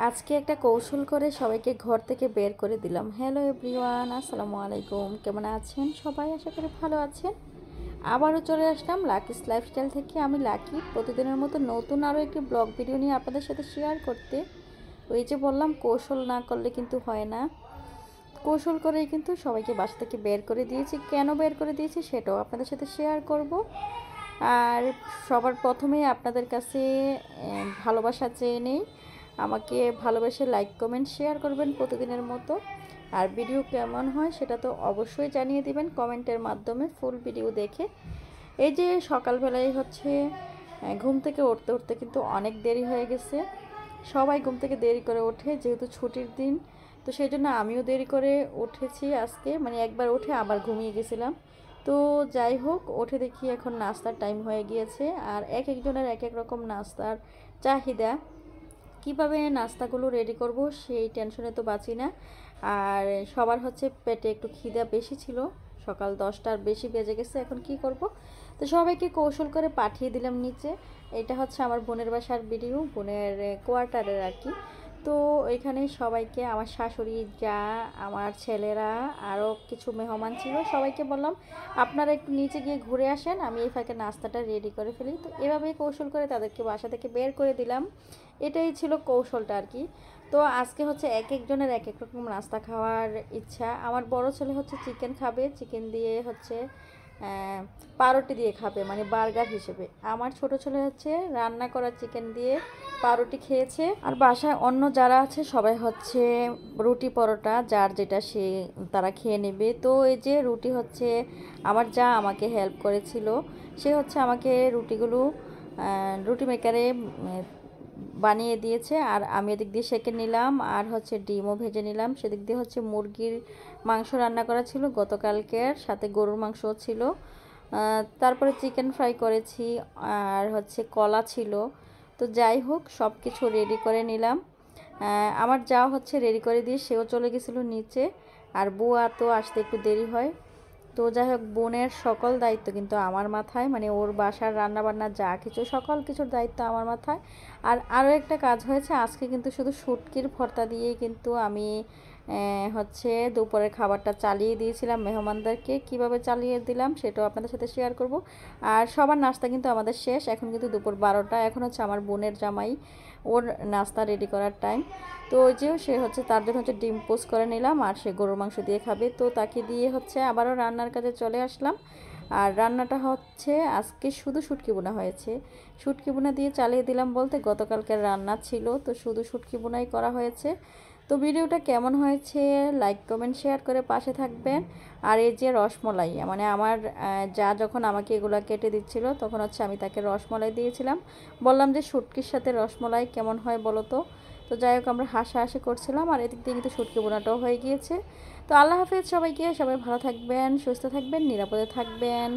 আজকে একটা কৌশল করে সবাইকে ঘর থেকে বের করে দিলাম। হ্যালো এভরিওয়ান, আসসালামু আলাইকুম। কেমন আছেন সবাই? আশা করি ভালো আছেন। আবারও চলে আসলাম লাকিস লাইফস্টাইল থেকে। আমি লাকি প্রতিদিনের মতো নতুন আরও একটি ব্লগ ভিডিও নিয়ে আপনাদের সাথে শেয়ার করতে। ওই যে বললাম, কৌশল না করলে কিন্তু হয় না। কৌশল করেই কিন্তু সবাইকে বাসা থেকে বের করে দিয়েছি। কেন বের করে দিয়েছি সেটাও আপনাদের সাথে শেয়ার করব। আর সবার প্রথমেই আপনাদের কাছে ভালোবাসা চেয়ে নেই। আমাকে ভালোবেসে লাইক কমেন্ট শেয়ার করবেন প্রতিদিনের মতো। আর ভিডিও কেমন হয় সেটা তো অবশ্যই জানিয়ে দিবেন কমেন্টের মাধ্যমে ফুল ভিডিও দেখে। এই যে সকালবেলায় হচ্ছে ঘুম থেকে উঠতে উঠতে কিন্তু অনেক দেরি হয়ে গেছে। সবাই ঘুম থেকে দেরি করে ওঠে যেহেতু ছুটির দিন, তো সেই জন্য আমিও দেরি করে উঠেছি আজকে। মানে একবার উঠে আবার ঘুমিয়ে গেছিলাম। তো যাই হোক, উঠে দেখি এখন নাস্তার টাইম হয়ে গিয়েছে। আর এক একজনের এক এক রকম নাস্তার চাহিদা। কিভাবে নাস্তাগুলো রেডি করব সেই টেনশনে তো বাঁচি না। আর সবার হচ্ছে পেটে একটু খিদা বেশি ছিল, সকাল 10টার বেশি বেজে গেছে। এখন কি করব, তো সবাইকে কৌশল করে পাঠিয়ে দিলাম নিচে। এটা হচ্ছে আমার বোনের বাসার ভিডিও, বোনের কোয়ার্টারের আর কি। তো এখানে সবাইকে, আমার শাশুড়ি, যা, আমার ছেলেরা, আরও কিছু মেহমান ছিল, সবাইকে বললাম আপনারা একটু নিচে গিয়ে ঘুরে আসেন, আমি এই ফাঁকে নাস্তাটা রেডি করে ফেলি। তো এভাবেই কৌশল করে তাদেরকে বাসা থেকে বের করে দিলাম। এটাই ছিল কৌশলটা আর কি। তো আজকে হচ্ছে এক একজনের এক এক রকম নাস্তা খাওয়ার ইচ্ছা। আমার বড় ছেলে হচ্ছে চিকেন খাবে, চিকেন দিয়ে হচ্ছে পাউরুটি দিয়ে খাবে, মানে বার্গার হিসেবে। আমার ছোট ছেলে হচ্ছে রান্না করা চিকেন দিয়ে পাউরুটি খেয়েছে। আর বাসায় অন্য যারা আছে সবাই হচ্ছে রুটি পরোটা, যার যেটা সে তারা খেয়ে নেবে। তো এই যে রুটি হচ্ছে আমার যা আমাকে হেল্প করেছিল, সে হচ্ছে আমাকে রুটিগুলো রুটি মেকারে বানিয়ে দিয়েছে। আর আমি এদিক দিয়ে সেঁকে নিলাম, আর হচ্ছে ডিমও ভেজে নিলাম। সেদিক দিয়ে হচ্ছে মুরগির মাংস রান্না করা ছিল গতকালকের, সাথে গরুর মাংসও ছিল। তারপরে চিকেন ফ্রাই করেছি, আর হচ্ছে কলা ছিল। তো যাই হোক, সব কিছু রেডি করে নিলাম। আমার যা হচ্ছে রেডি করে দিয়ে সেও চলে গেছিলো নিচে। আর বুয়া তো আসতে একটু দেরি হয়। তো যাই হোক, বোনের সকল দায়িত্ব কিন্তু আমার মাথায়, মানে ওর বাসার রান্নাবান্না যা কিছু সকল কিছুর দায়িত্ব আমার মাথায়। আর আরও একটা কাজ হয়েছে, আজকে কিন্তু শুধু শুটকির ভর্তা দিয়েই কিন্তু আমি হচ্ছে দুপুরের খাবারটা চালিয়ে দিয়েছিলাম মেহমানদেরকে। কিভাবে চালিয়ে দিলাম সেটাও আপনাদের সাথে শেয়ার করব। আর সবার নাস্তা কিন্তু আমাদের শেষ, এখন কিন্তু দুপুর 12টা। এখন হচ্ছে আমার বোনের জামাই, ওর নাস্তা রেডি করার টাইম। তো ওই যে সে হচ্ছে, তার জন্য হচ্ছে ডিম পোস্ট করে নিলাম, আর সে গরুর মাংস দিয়ে খাবে। তো তাকে দিয়ে হচ্ছে আবারও রান্নার কাজে চলে আসলাম। আর রান্নাটা হচ্ছে আজকে শুধু শুটকি বোনা হয়েছে। শুটকি বোনা দিয়ে চালিয়ে দিলাম বলতে, গতকালকের রান্না ছিল, তো শুধু শুটকি বোনাই করা হয়েছে। তো ভিডিওটা কেমন হয়েছে লাইক কমেন্ট শেয়ার করে পাশে থাকবেন। আর এই যে রসমলাই, মানে আমার যা যখন আমাকে এগুলো কেটে দিচ্ছিল তখন হচ্ছে আমি তাকে রসমলাই দিয়েছিলাম। বললাম যে শুটকির সাথে রসমলাই কেমন হয় বলো তো। তো যাই হোক, আমরা হাসাহাসি করছিলাম। আর এদিক দিয়ে কিন্তু শুটকি বোনাটাও হয়ে গিয়েছে। তো আল্লাহ হাফেজ সবাইকে, সবাই ভালো থাকবেন, সুস্থ থাকবেন, নিরাপদে থাকবেন।